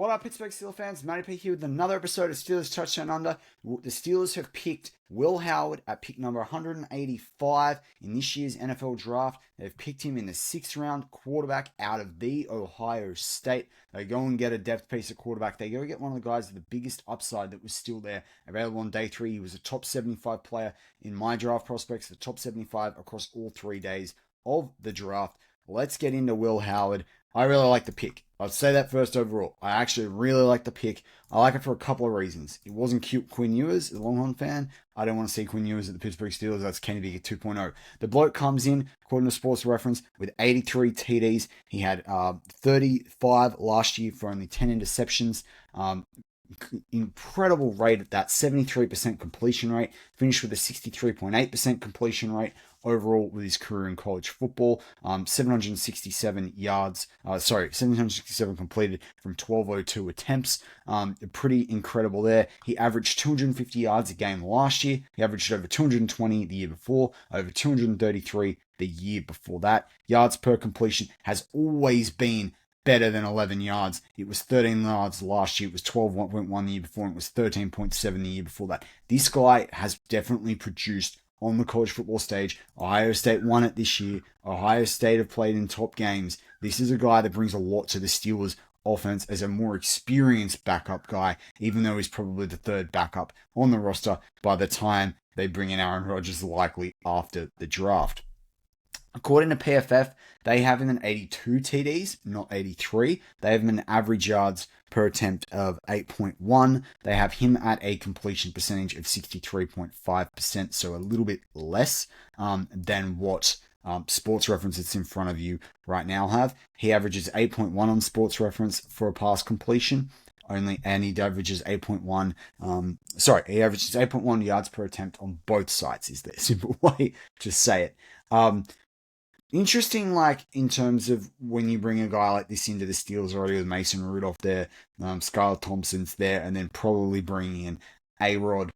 What up, Pittsburgh Steelers fans? Matty P here with another episode of Steelers Touchdown Under. The Steelers have picked Will Howard at pick number 185 in this year's NFL draft. They've picked him in the 6th round, quarterback out of the Ohio State. They go and get a depth piece at quarterback. They go get one of the guys with the biggest upside that was still there, available on day 3. He was a top 75 player in my draft prospects, the top 75 across all 3 days of the draft. Let's get into Will Howard. I really like the pick. I'd say that first overall. I actually really like the pick. I like it for a couple of reasons. It wasn't cute Quinn Ewers, a Longhorn fan. I don't want to see Quinn Ewers at the Pittsburgh Steelers. That's Kenny Pickett 2.0. The bloke comes in, according to Sports Reference, with 83 TDs. He had 35 last year for only 10 interceptions. Incredible rate at that, 73% completion rate. Finished with a 63.8% completion rate overall with his career in college football. 767 completed from 1202 attempts. Pretty incredible there. He averaged 250 yards a game last year. He averaged over 220 the year before, over 233 the year before that. Yards per completion has always been better than 11 yards. It was 13 yards last year. It was 12.1 the year before, and it was 13.7 the year before that. This guy has definitely produced on the college football stage. Ohio State won it this year. Ohio State have played in top games. This is a guy that brings a lot to the Steelers offense as a more experienced backup guy, even though he's probably the 3rd backup on the roster by the time they bring in Aaron Rodgers, likely after the draft. According to PFF, they have him in 82 TDs, not 83. They have him an average yards per attempt of 8.1. They have him at a completion percentage of 63.5%, so a little bit less than what Sports Reference that's in front of you right now have. He averages 8.1 on Sports Reference for a pass completion. And he averages 8.1. He averages 8.1 yards per attempt on both sides. Is the simple way to say it. Interesting, like, in terms of when you bring a guy like this into the Steelers already with Mason Rudolph there, Skylar Thompson's there, and then probably bringing in A-Rod.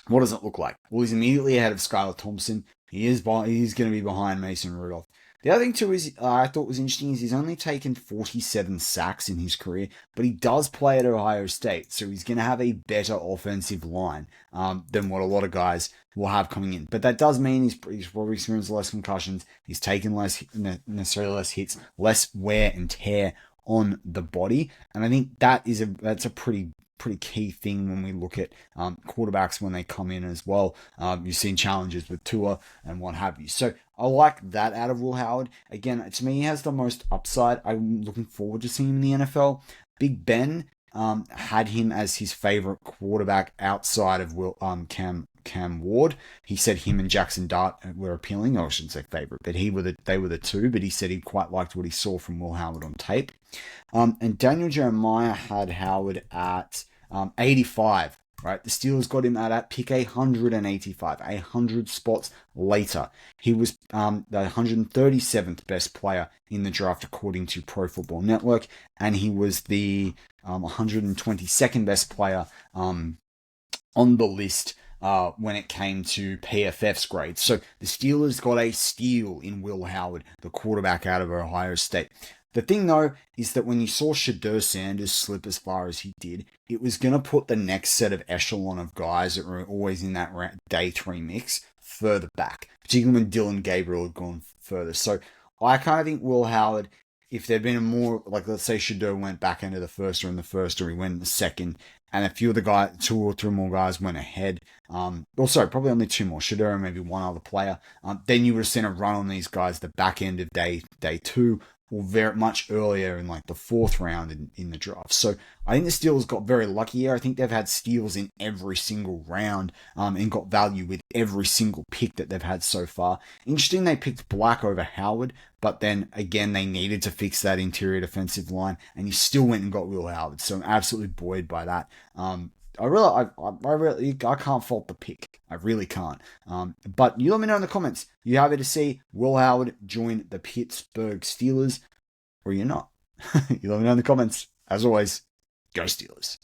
What does it look like? Well, he's immediately ahead of Skylar Thompson. He's going to be behind Mason Rudolph. The other thing, too, is I thought was interesting is he's only taken 47 sacks in his career, but he does play at Ohio State, so he's going to have a better offensive line than what a lot of guys will have coming in. But that does mean he's probably experienced less concussions, he's taken necessarily less hits, less wear and tear on the body, and I think that's a pretty key thing when we look at quarterbacks when they come in as well. You've seen challenges with Tua and what have you. So I like that out of Will Howard. Again, to me, he has the most upside. I'm looking forward to seeing him in the NFL. Big Ben had him as his favorite quarterback outside of Cam Ward. He said him and Jackson Dart were appealing. I shouldn't say favorite, but they were the two. But he said he quite liked what he saw from Will Howard on tape. And Daniel Jeremiah had Howard at 85. Right, the Steelers got him at pick 185, 100 spots later. He was the 137th best player in the draft according to Pro Football Network, and he was the 122nd best player on the list when it came to PFF's grades. So the Steelers got a steal in Will Howard, the quarterback out of Ohio State. The thing, though, is that when you saw Shedeur Sanders slip as far as he did, it was going to put the next set of echelon of guys that were always in that day 3 mix further back, particularly when Dylan Gabriel had gone further. So I kind of think Will Howard, if there'd been a more, like, let's say Shedeur went back into the first, or in the first, or he went in the second, and a few of the guys, 2 or 3 more guys went ahead. Probably only 2 more, Shedeur and maybe one other player. Then you would have seen a run on these guys the back end of day 2, or very much earlier in like the 4th round in the draft. So I think the Steelers got very lucky here. I think they've had steals in every single round and got value with every single pick that they've had so far. Interesting, they picked Black over Howard, but then again, they needed to fix that interior defensive line, and you still went and got Will Howard. So I'm absolutely buoyed by that. I can't fault the pick. I really can't. But you let me know in the comments. You happy to see Will Howard join the Pittsburgh Steelers, or you're not? You let me know in the comments. As always, go Steelers.